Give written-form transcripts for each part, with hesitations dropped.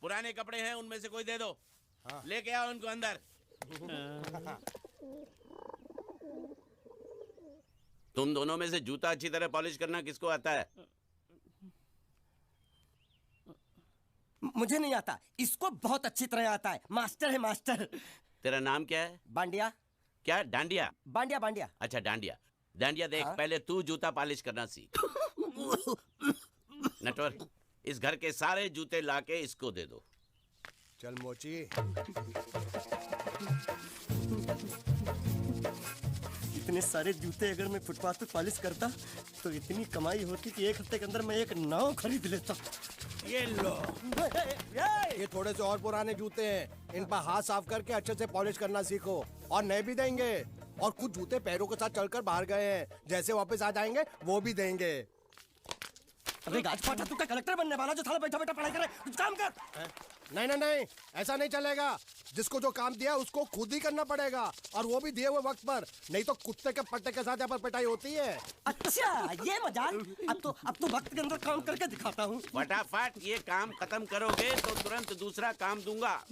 पुराने कपड़े हैं, उनमें से कोई दे दो। हाँ। लेके आओ उनको अंदर। तुम दोनों में से जूता अच्छी तरह पॉलिश करना किसको आता है? मुझे नहीं आता, इसको बहुत अच्छी तरह आता है। मास्टर है मास्टर। तेरा नाम क्या है? बांडिया। क्या? डांडिया? बांडिया बांडिया। अच्छा डांडिया। डांडिया देख, हाँ? पहले तू जूता पॉलिश करना सीख। नटवर, इस घर के सारे जूते लाके इसको दे दो। चल मोची। इतने सारे जूते अगर मैं फुटपाथ पे पॉलिश करता तो इतनी कमाई होती कि 1 हफ्ते के अंदर मैं एक नाव खरीद लेता। ये लो, ये थोड़े से और पुराने जूते हैं, इन पर हाथ साफ करके अच्छे से पॉलिश करना सीखो। और नए भी देंगे, और कुछ जूते पैरों के साथ चलकर बाहर गए हैं, जैसे वापस आ जाएंगे वो भी देंगे। अबे गाज फाटा, तू क्या कलेक्टर बनने वाला जो साला बैठा बैठा पढ़ाई करे? कुछ काम कर। नहीं नहीं नहीं, ऐसा नहीं चलेगा। जिसको जो काम दिया उसको खुद ही करना पड़ेगा, और वो भी दिए हुए वक्त पर, नहीं तो कुत्ते के पट्टे के साथ यहाँ पर पिटाई होती है। अच्छा ये मजाक। अब तो वक्त के अंदर काम करके दिखाता हूँ। फटाफट ये काम खत्म करोगे तो तुरंत दूसरा काम दूंगा।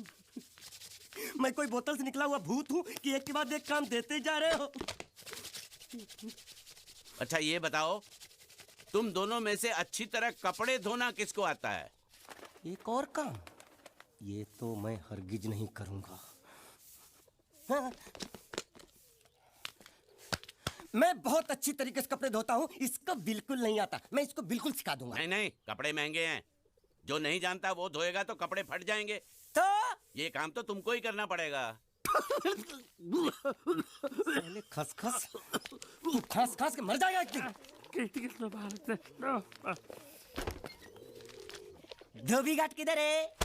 मैं कोई बोतल से निकला हुआ भूत हूँ कि एक के बाद एक काम देते जा रहे हो? अच्छा ये बताओ, तुम दोनों में से अच्छी तरह कपड़े धोना किसको आता है? एक और काम, ये तो मैं हरगिज नहीं करूंगा। हाँ। मैं बहुत अच्छी तरीके से कपड़े धोता हूँ, इसको बिल्कुल नहीं आता। मैं इसको बिल्कुल सिखा दूंगा। नहीं नहीं, कपड़े महंगे हैं, जो नहीं जानता वो धोएगा तो कपड़े फट जाएंगे। तो ये काम तो तुमको ही करना पड़ेगा। पहले खसखस, तू खस खस के मर जाएगा एक दिन। धोबी घाट किधर है?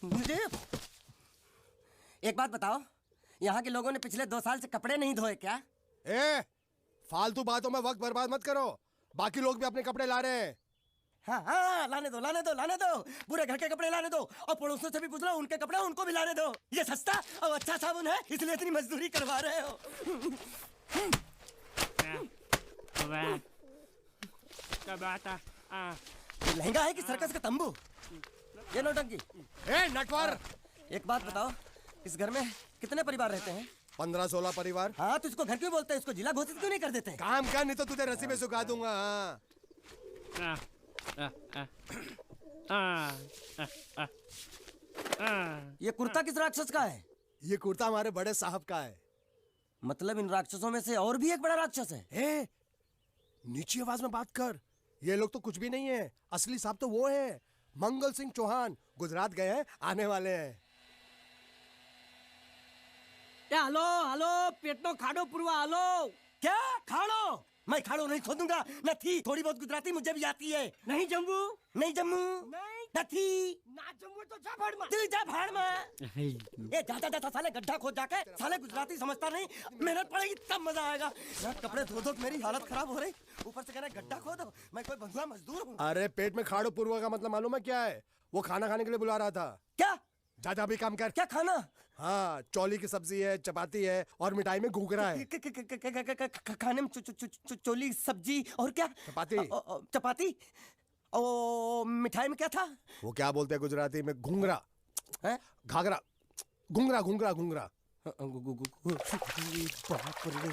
मुझे एक बात बताओ, यहाँ के लोगों ने पिछले 2 साल से कपड़े नहीं धोए क्या? फालतू बातों में वक्त बर्बाद मत करो, बाकी लोग भी अपने कपड़े ला रहे हैं। हाँ हाँ, लाने दो लाने दो लाने दो, पूरे घर के कपड़े लाने दो, और पड़ोसियों से भी पूछ लो, उनके कपड़े उनको भी लाने दो। ये सस्ता और अच्छा साबुन है, इसलिए इतनी मजदूरी करवा रहे हो। लहंगा है कि सर्कस का तंबू? ये नौटंकी। नटवर, एक बात बताओ, इस घर में कितने परिवार रहते हैं? 15-16 परिवार। हाँ, तो इसको घर क्यों बोलते हैं? इसको जिला घोषित क्यों नहीं कर देते? काम कर, नहीं तो तुझे रस्सी में सुखा दूंगा। ये कुर्ता किस राक्षस का है? ये कुर्ता हमारे बड़े साहब का है। मतलब इन राक्षसों में से और भी एक बड़ा राक्षस है? नीची आवाज में बात कर, ये लोग तो कुछ भी नहीं है, असली साहब तो वो है, मंगल सिंह चौहान। गुजरात गए हैं, आने वाले हैं। हेलो हेलो, पेट नो खाड़ो पुरवा। हेलो, क्या खाड़ो? मैं खाड़ो नहीं खोदूंगा। न थी, थोड़ी बहुत गुजराती मुझे भी आती है। नहीं जम्मू, नहीं जम्मू, नहीं थी ना जम्मू तो जा भाड़ में। तू जा भाड़ में। ये जाता जाता साले गड्ढा खोद जाके, साले गुजराती समझता नहीं। मेहनत पड़ेगी तब मजा आएगा। यार कपड़े धो धो के मेरी हालत खराब हो रही, ऊपर से कह रहे गड्ढा खोदो। मैं कोई बंधुआ मजदूर हूँ? अरे पेट में खाड़ो पुरवा का मतलब मालूम है क्या है? वो खाना खाने के लिए बुला रहा था। क्या? जा भी काम कर। क्या खाना? हाँ, चौली की सब्जी है, चपाती है, और मिठाई में घूघरा है। खाने में चोली सब्जी और क्या? चपाती। चपाती। ओ मिठाई में क्या था? वो क्या बोलते हैं गुजराती में? घूंघरा है? घाघरा, घूंघरा घूंघरा घूंघरा। बाप रे,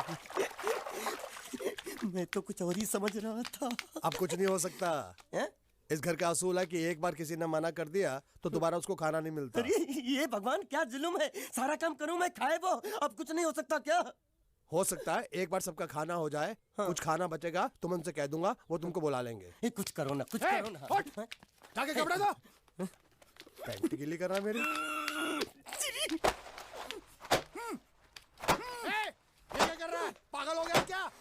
मैं तो कुछ और ही समझ रहा था। अब कुछ नहीं हो सकता है? इस घर का असूल है कि एक बार किसी ने मना कर दिया तो दोबारा उसको खाना नहीं मिलता। अरे ये भगवान क्या जुल्म है, सारा काम करूं मैं, खाए वो। अब कुछ नहीं हो सकता क्या? हो सकता है एक बार सबका खाना हो जाए। हाँ। कुछ खाना बचेगा तो मैं उनसे कह दूंगा, वो तुमको बुला लेंगे। कुछ करो ना, कुछ करो ना। जाके कपड़े दो। पैंट गिली कर रहा मेरी। ये क्या कर रहा है? पागल हो गया क्या?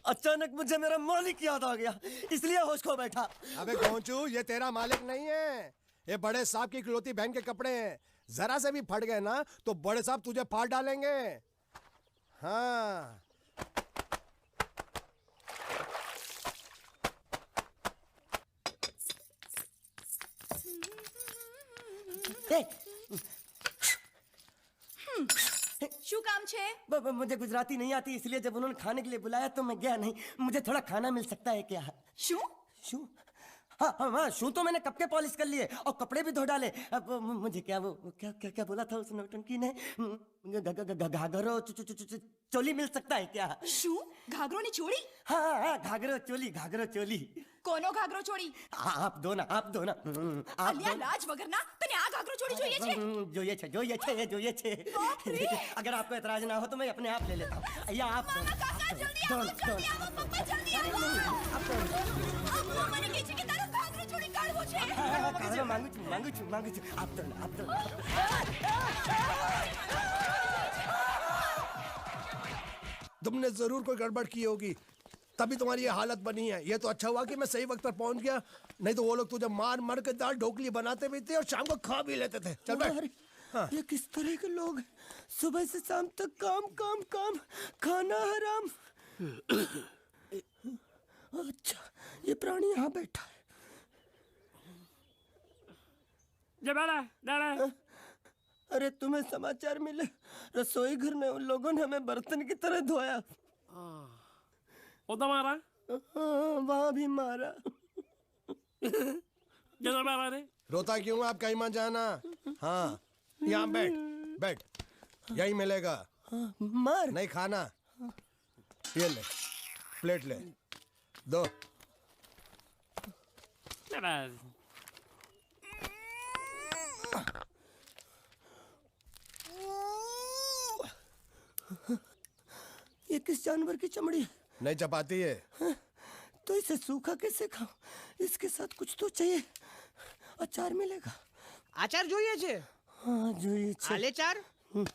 अचानक मुझे मेरा मालिक याद आ गया, इसलिए होश खो बैठा। अबे गोंचू, ये तेरा मालिक नहीं है, ये बड़े साहब की इकलौती बहन के कपड़े हैं। जरा से भी फट गए ना तो बड़े साहब तुझे फाड़ डालेंगे। हाँ, શું કામ છે? मुझे गुजराती नहीं आती, इसलिए जब उन्होंने खाने के लिए बुलाया तो मैं गया नहीं। मुझे थोड़ा खाना मिल सकता है क्या? શું? शू? हाँ हाँ हाँ, शू तो मैंने कब के पॉलिश कर लिए और कपड़े भी धो डाले। अब मुझे क्या वो क्या क्या क्या बोला था उस नौटंकी ने? घाघरो चोली मिल सकता है क्या? શું? ઘાઘરોની ચોળી? हाँ हाँ, घाघरो चोली। કોનો ઘાઘરો ચોળી? आप दो ना आप दो ना। आप અલ્યા લાજ વગરના તને આ ઘાઘરો ચોળી જોઈએ છે? જોઈએ છે। अगर आपको एतराज ना हो तो मैं अपने आप ले लेता हूँ। या आप दो ना, કાકા જલ્દી दो આવો, ना, दो જલ્દી ना। આવો, પપ્પા જલ્દી આવો। आप दो ना। અમ્મા મને કહે છે કે તારો ઘાઘરો ચોળી કાઢવો છે। खाना मांगू छू। आप दो ना। तुमने जरूर कोई गड़बड़ की होगी, तभी तुम्हारी ये हालत बनी है। ये तो अच्छा हुआ कि मैं सही वक्त पर पहुंच गया, नहीं तो वो लोग तुझे मार के दाल ढोकली बनाते भी थे और शाम को खा भी लेते थे। चल बैठ। अरे, ये किस तरह के लोग हैं? सुबह से शाम तक काम, खाना हराम। अच्छा, ये प्राणी यहाँ बैठा है। अरे तुम्हें समाचार मिले? रसोई घर में उन लोगों ने हमें बर्तन की तरह धोया। मारा वहाँ भी मारा। मारा रे? रोता क्यों? आप कहीं मत जाना। हाँ, यहाँ बैठ, यही मिलेगा। मार नहीं खाना, ये ले, प्लेट ले, दो। ये किस जानवर की चमड़ी है? नहीं चपाती है। तो इसे सूखा कैसे खाऊं? इसके साथ कुछ तो चाहिए। अचार मिलेगा? આચાર જોઈએ છે? हाँ જોઈએ છે। આલે ચાર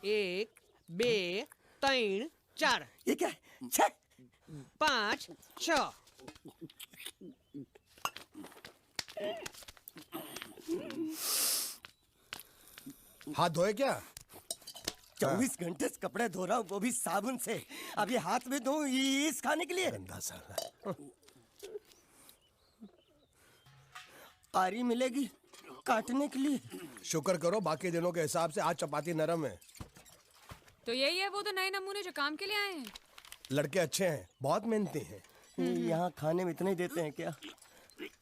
1 2 3 4 ये क्या है? 6 5 6 हाथ धोए क्या? 24 घंटे से कपड़े धो रहा हूँ, वो भी साबुन से। अब ये हाथ में धो इस खाने के लिए? गंदा साला। आरी मिलेगी काटने के लिए? शुक्र करो बाकी दिनों के हिसाब से आज चपाती नरम है। तो यही है वो तो नए नमूने जो काम के लिए आए हैं। लड़के अच्छे हैं, बहुत मेहनती हैं। यहाँ खाने में इतना ही देते हैं क्या?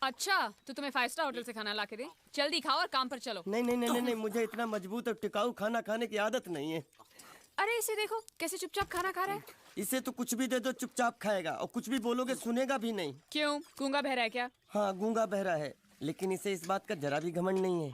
अच्छा तो तुम्हें 5 स्टार होटल से खाना ला के दे? जल्दी खाओ और काम पर चलो। नहीं, मुझे इतना मजबूत और टिकाऊ खाना खाने की आदत नहीं है। अरे इसे देखो कैसे चुपचाप खाना खा रहा है। इसे तो कुछ भी दे दो चुपचाप खाएगा, और कुछ भी बोलोगे सुनेगा भी नहीं। क्यों, गूंगा बहरा है क्या? हाँ गूंगा बहरा है, लेकिन इसे इस बात का जरा भी घमंड नहीं है।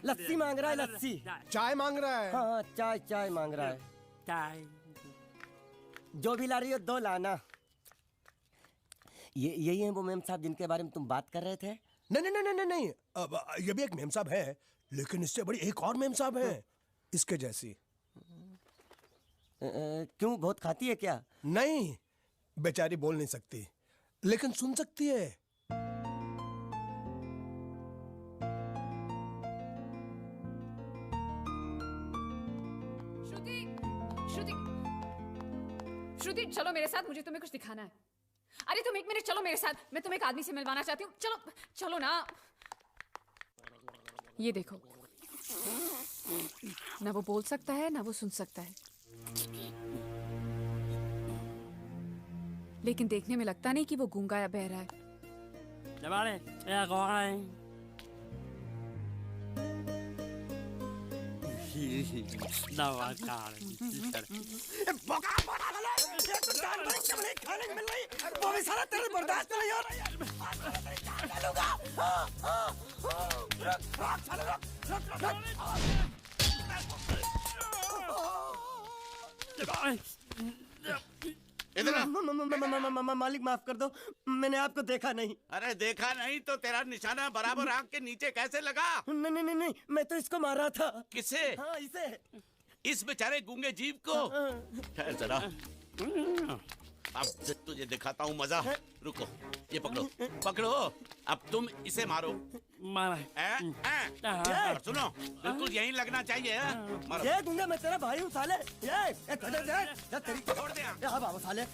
लस्सी मांग रहा है, लस्सी। चाय मांग रहा है। हाँ चाय मांग रहा है। जो भी ला रही हो 2 लाना। यही है वो मेम साहब जिनके बारे में तुम बात कर रहे थे? नहीं। अब ये भी एक मेम साहब है, लेकिन इससे बड़ी एक और मेम साहब है, इसके जैसी। क्यों, बहुत खाती है क्या? नहीं, बेचारी बोल नहीं सकती, लेकिन सुन सकती है। श्रुति चलो मेरे साथ, मुझे तुम्हें कुछ दिखाना है। अरे तुम 1 मिनट चलो मेरे साथ, मैं तुम्हें एक आदमी से मिलवाना चाहती हूँ। चलो ना। ये देखो, ना वो बोल सकता है ना वो सुन सकता है, लेकिन देखने में लगता नहीं कि वो गूंगा या बहरा है। वो भी सारा तेरे बर्दाश्त नहीं हो रहा। मालिक माफ कर दो, मैंने आपको देखा नहीं। अरे देखा नहीं तो तेरा निशाना बराबर आंख के नीचे कैसे लगा? नहीं, मैं तो इसको मारा था। किसे? हाँ इसे। इस बेचारे गूंगे जीव को? ठहर जरा। अब तुझे दिखाता हूँ मजा। रुको, ये पकड़ो पकड़ो, अब तुम इसे मारो। मारा और सुनो, बिल्कुल यहीं लगना चाहिए। मारो। ये दूंगा मैं, तेरा भाई हूँ साले। ये तेरी छोड़ दे। हाँ बाबा साले।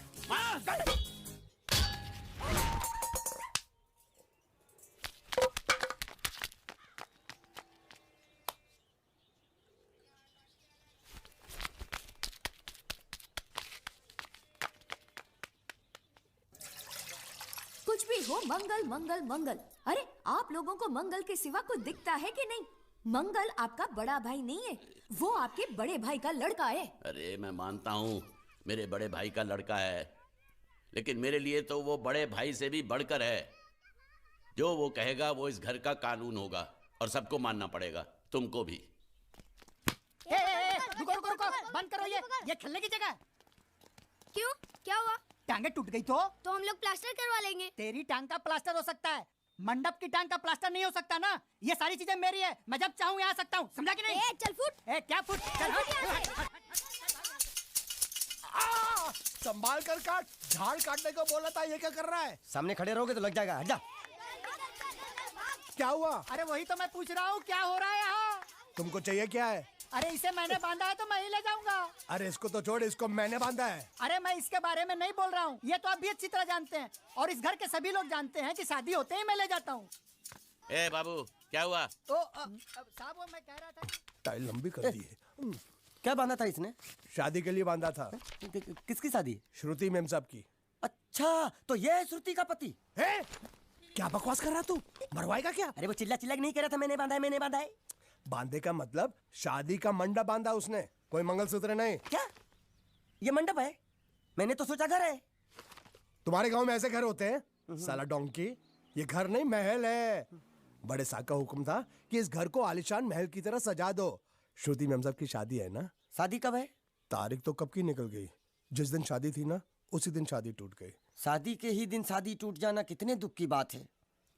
कुछ भी हो, मंगल मंगल मंगल। अरे आप लोगों को मंगल के सिवा कुछ दिखता है कि नहीं? मंगल आपका बड़ा भाई नहीं है, वो आपके बड़े भाई का लड़का है। अरे मैं मानता हूँ मेरे बड़े भाई का लड़का है, लेकिन मेरे लिए तो वो बड़े भाई से भी बढ़कर है। जो वो कहेगा वो इस घर का कानून होगा और सबको मानना पड़ेगा, तुमको भी। रुको रुको रुको, बंद करो ये खेलने की जगह। क्यों, क्या हुआ? टांगे टूट गई तो हम लोग प्लास्टर करवा लेंगे। तेरी टांग का प्लास्टर हो सकता है, मंडप की टांग का प्लास्टर नहीं हो सकता ना। ये सारी चीजें मेरी है, मैं जब चाहूँ यहाँ आ सकता हूँ, समझा कि नहीं? चल फुट। क्या फुट? चल संभाल कर काट, झाड़ काटने को बोला था, ये क्या कर रहा है? सामने खड़े रहोगे तो लग जाएगा, हट जा। क्या हुआ? अरे वही तो मैं पूछ रहा हूँ, क्या हो रहा है यहाँ? तुमको चाहिए क्या है? अरे इसे मैंने बांधा है तो मैं ही ले जाऊंगा। अरे इसको तो छोड़, इसको मैंने बांधा है। अरे मैं इसके बारे में नहीं बोल रहा हूँ, ये तो आप भी अच्छी तरह जानते हैं और इस घर के सभी लोग जानते हैं कि शादी होते ही मैं ले जाता हूँ। ए बाबू, क्या हुआ? तो साहब वो मैं कह रहा था। टाइल लंबी कर दी है। क्या बांधा था इसने? शादी के लिए बांधा था। किसकी शादी? श्रुति मेम साहब की। अच्छा, तो ये है श्रुति का पति? है? क्या बकवास कर रहा तू? मरवाएगा क्या? अरे वो चिल्ला चिल्ला के नहीं कह रहा था मैंने बांधा है, मैंने बांधा है। बांधे का मतलब शादी का मंडप बांधा उसने, कोई मंगलसूत्र नहीं। क्या ये मंडप है? मैंने तो सोचा घर है। तुम्हारे गांव में ऐसे घर होते हैं? साला डोंकी, ये घर नहीं महल है। बड़े साहब का हुक्म था कि इस घर को आलीशान महल की तरह सजा दो। श्रुति मेम साहब की शादी है ना? शादी कब है? तारीख तो कब की निकल गई, जिस दिन शादी थी ना उसी दिन शादी टूट गई। शादी के ही दिन शादी टूट जाना कितने दुख की बात है।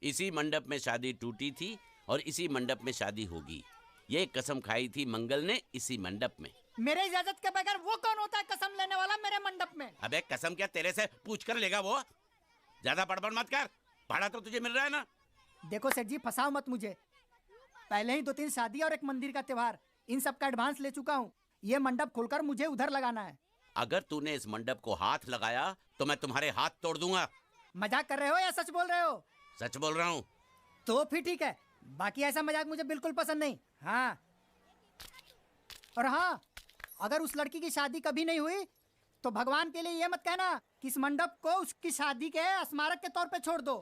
इसी मंडप में शादी टूटी थी और इसी मंडप में शादी होगी। ये कसम खाई थी मंगल ने इसी मंडप में। मेरे इजाजत के बगैर वो कौन होता है कसम लेने वाला मेरे मंडप में? अबे कसम क्या तेरे से पूछ कर लेगा वो? ज्यादा बड़बड़ मत कर, भाड़ा तो तुझे मिल रहा है ना। देखो सेठ जी, फंसाओ मत मुझे। पहले ही 2-3 शादी और एक मंदिर का त्योहार, इन सब का एडवांस ले चुका हूँ। ये मंडप खोलकर मुझे उधर लगाना है। अगर तूने इस मंडप को हाथ लगाया तो मैं तुम्हारे हाथ तोड़ दूंगा। मजाक कर रहे हो या सच बोल रहे हो? सच बोल रहा हूँ। तो फिर ठीक है, बाकी ऐसा मजाक मुझे बिल्कुल पसंद नहीं। हाँ, और हाँ, अगर उस लड़की की शादी कभी नहीं हुई तो भगवान के लिए ये मत कहना कि इस मंडप को उसकी शादी के स्मारक के तौर पे छोड़ दो।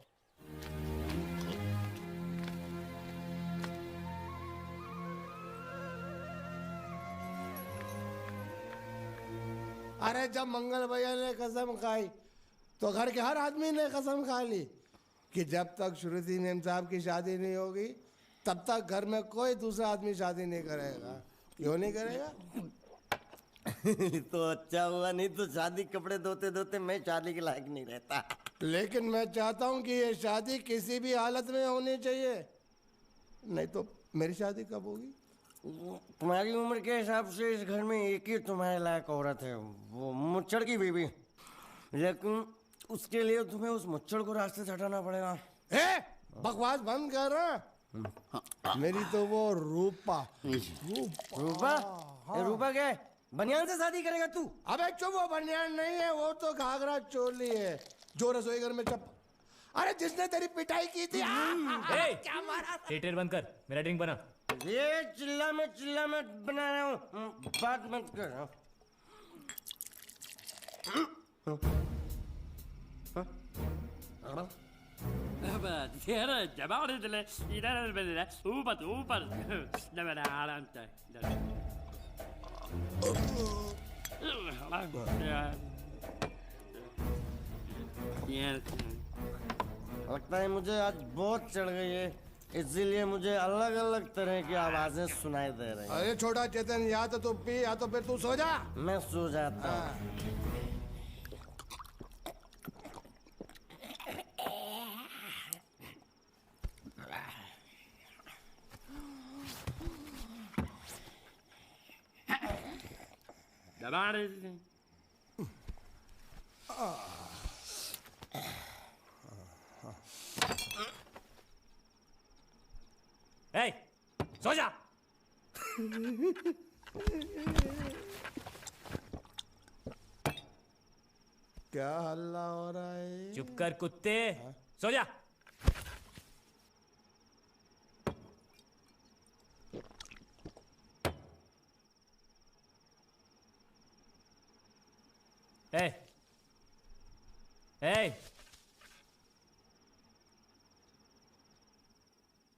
अरे जब मंगल भैया ने कसम खाई तो घर के हर आदमी ने कसम खा ली कि जब तक श्रुति मेम साहब की शादी नहीं होगी तब तक घर में कोई दूसरा आदमी शादी नहीं करेगा। क्यों नहीं करेगा? तो अच्छा हुआ, नहीं तो शादी कपड़े धोते धोते मैं शादी के लायक नहीं रहता। लेकिन मैं चाहता हूँ कि ये शादी किसी भी हालत में होनी चाहिए, नहीं तो मेरी शादी कब होगी? तुम्हारी उम्र के हिसाब से इस घर में एक ही तुम्हारे लायक औरत है, वो मुच्छड़ की बीवी। लेकिन उसके लिए तुम्हें उस मुच्छड़ को रास्ते से हटाना पड़ेगा। बकवास बंद कर रहा। मेरी तो वो रूपा। रूपा? रूपा क्या है? बनियान से शादी करेगा तू? अबे चुप, वो बनियान नहीं है, वो तो घाघरा चोली है जो रसोई घर में चप। अरे जिसने तेरी पिटाई की थी। क्या मारा? थिएटर बंद कर, मेरा ड्रिंक बना। ये चिल्ला में बना रहा हूँ, बात मत कर। लगता है मुझे आज बहुत चढ़ गई है, इसीलिए मुझे अलग अलग तरह की आवाजें सुनाई दे रही हैं। अरे छोटा चेतन, या तो तू पी या तो फिर तू सो जा। मैं सो जाता हूँ। दबा सो जा। क्या हल्ला हो रहा है? चुप कर कुत्ते, सो जा। ए, ए,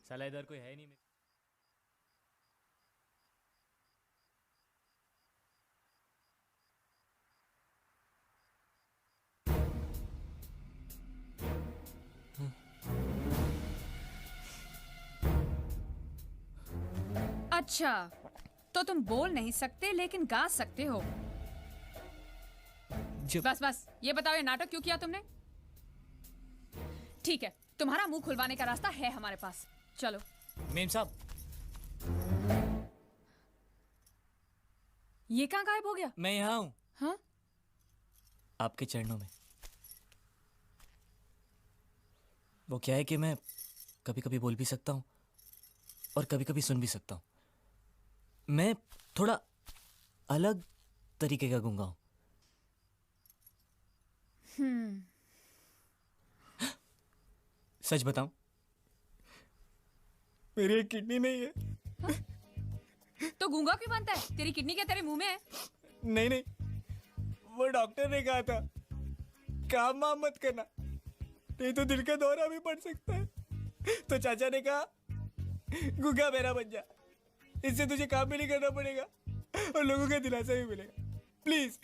साला इधर कोई है नहीं। अच्छा, तो तुम बोल नहीं सकते लेकिन गा सकते हो। बस बस, ये बताओ ये नाटक क्यों किया तुमने? ठीक है, तुम्हारा मुंह खुलवाने का रास्ता है हमारे पास। चलो। मेम साहब, ये कहाँ गायब हो गया? मैं यहाँ हूँ। हाँ? आपके चरणों में। वो क्या है कि मैं कभी कभी बोल भी सकता हूँ और कभी कभी सुन भी सकता हूँ। मैं थोड़ा अलग तरीके का गूंगा हूँ। सच बताऊं, मेरी एक किडनी नहीं है। तो गूंगा क्यों बनता है? तेरी किडनी क्या तेरे मुंह में है? नहीं नहीं, वो डॉक्टर ने कहा था काम वाम मत करना, नहीं तो दिल का दौरा भी पड़ सकता है। तो चाचा ने कहा गूंगा मेरा बन जा, इससे तुझे काम भी नहीं करना पड़ेगा और लोगों का दिलासा भी मिलेगा। प्लीज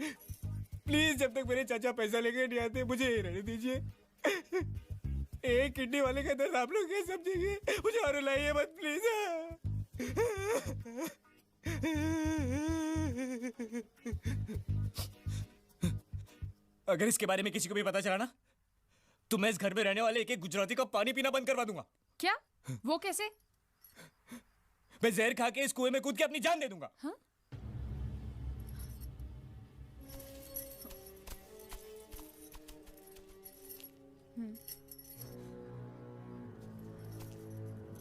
प्लीज, जब तक मेरे चाचा पैसा लेके नहीं आते मुझे ये रहने दीजिए। एक किडनी वाले का दर्द आप लोग कैसे समझेंगे? मुझे और रुलाइए मत प्लीज। अगर इसके बारे में किसी को भी पता चला ना, तो मैं इस घर में रहने वाले एक एक गुजराती का पानी पीना बंद करवा दूंगा। क्या? वो कैसे? मैं जहर खा के इस कुएं में कूद के अपनी जान दे दूंगा। हाँ?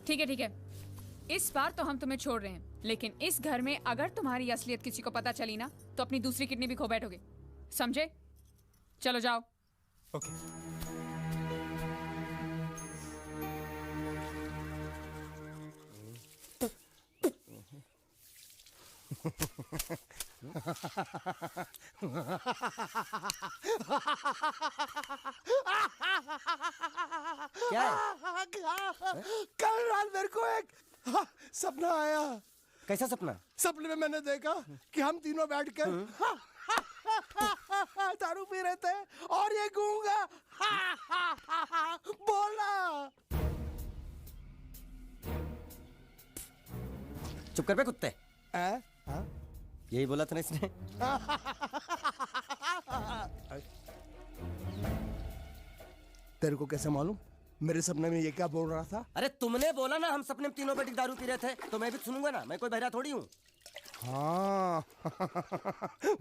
ठीक है ठीक है, इस बार तो हम तुम्हें छोड़ रहे हैं, लेकिन इस घर में अगर तुम्हारी असलियत किसी को पता चली ना, तो अपनी दूसरी किडनी भी खो बैठोगे, समझे? चलो जाओ। ओके। क्या है? कल रात मेरे को एक सपना आया। कैसा सपना? सपने में मैंने देखा कि हम तीनों बैठ कर दारू पी रहे थे और ये गूंगा बोला। चुप कर बे कुत्ते। यही बोला था ना इसने। तेरे को कैसे मालूम मेरे सपने में ये क्या बोल रहा था? अरे तुमने बोला ना हम सपने में तीनों बैठ के दारू पी रहे थे, तो मैं भी सुनूंगा ना, मैं कोई बहरा थोड़ी हूँ। हाँ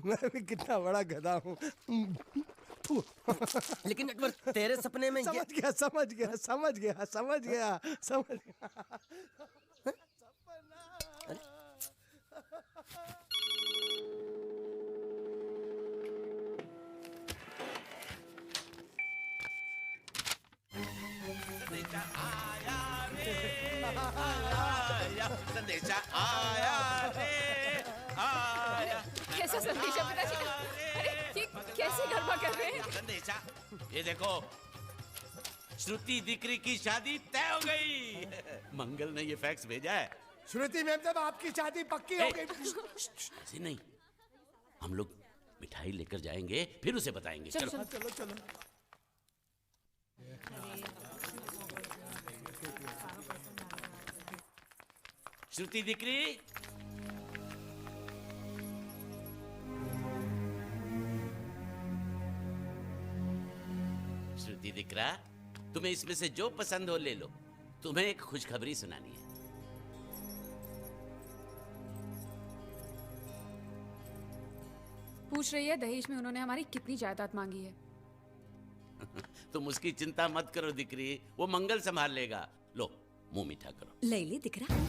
मैं भी कितना बड़ा गधा हूँ। लेकिन एक बार तेरे सपने में समझ गया समझ गया समझ गया समझ गया समझ गया। संदेशा आया रे आया। कैसा संदेशा पिताजी? अरे ये कैसे गरबा कर रहे हैं? संदेशा, ये देखो, श्रुति दिकरी की शादी तय हो गई। मंगल ने ये फैक्स भेजा है। श्रुति मैम साहब आपकी शादी पक्की हो गई। ऐसे नहीं, हम लोग मिठाई लेकर जाएंगे फिर उसे बताएंगे। चलो, चलो चलो चलो। श्रुति दिकरी, श्रुति दिकरा, तुम्हें इसमें से जो पसंद हो ले लो। तुम्हें एक खुशखबरी सुनानी है। पूछ रही है दहेज में उन्होंने हमारी कितनी जायदाद मांगी है। तुम उसकी चिंता मत करो दिकरी, वो मंगल संभाल लेगा। लो मुंह मीठा करो। लैली दिख रहा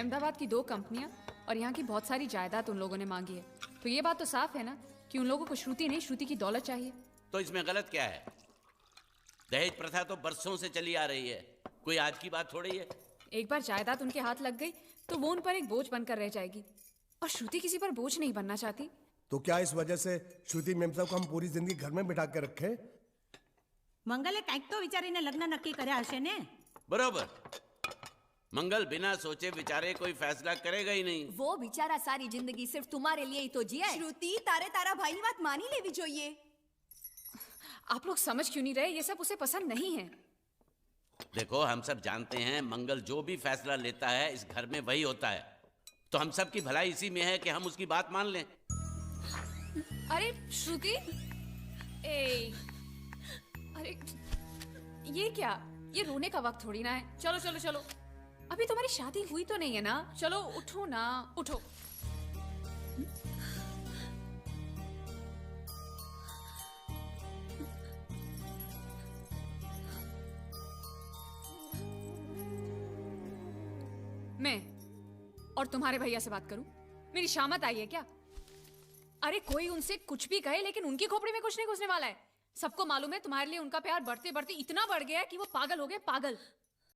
अहमदाबाद की 2 कंपनियां और यहाँ की बहुत सारी जायदाद उन लोगों ने मांगी है। तो ये बात तो साफ है ना कि उन लोगों को श्रुति नहीं, श्रुति की दौलत चाहिए। तो इसमें गलत क्या है? दहेज प्रथा तो बरसों से चली आ रही है, कोई आज की बात थोड़ी है। एक बार जायदाद उनके हाथ लग गई तो वो उन पर एक बोझ बनकर रह जाएगी, और श्रुति किसी पर बोझ नहीं बनना चाहती। तो क्या इस वजह से श्रुति मेम साहब को हम पूरी जिंदगी घर में बिठा के रखे? મંગલે કંઈક તો વિચારીને લગ્ન નક્કી કર્યા હશે ને? बरोबर। मंगल बिना सोचे विचारे कोई फैसला करेगा ही नहीं। वो बेचारा सारी जिंदगी सिर्फ तुम्हारे लिए ही तो जिया है। श्रुति तारे तारा भाई ની વાત માની લેવી જોઈએ। आप लोग समझ क्यों नहीं रहे? ये सब उसे पसंद नहीं है। देखो, हम सब जानते हैं मंगल जो भी फैसला लेता है इस घर में वही होता है, तो हम सब की भलाई इसी में है कि हम उसकी बात मान लें। अरे श्रुति, अरे ये क्या? ये रोने का वक्त थोड़ी ना है। चलो चलो चलो, अभी तुम्हारी शादी हुई तो नहीं है ना? चलो उठो ना, उठो। मैं और तुम्हारे भैया से बात करूं? मेरी शामत आई है क्या? अरे कोई उनसे कुछ भी कहे, लेकिन उनकी खोपड़ी में कुछ नहीं घुसने वाला है। सबको मालूम है तुम्हारे लिए उनका प्यार बढ़ते बढ़ते इतना बढ़ गया है कि वो पागल हो गए, पागल।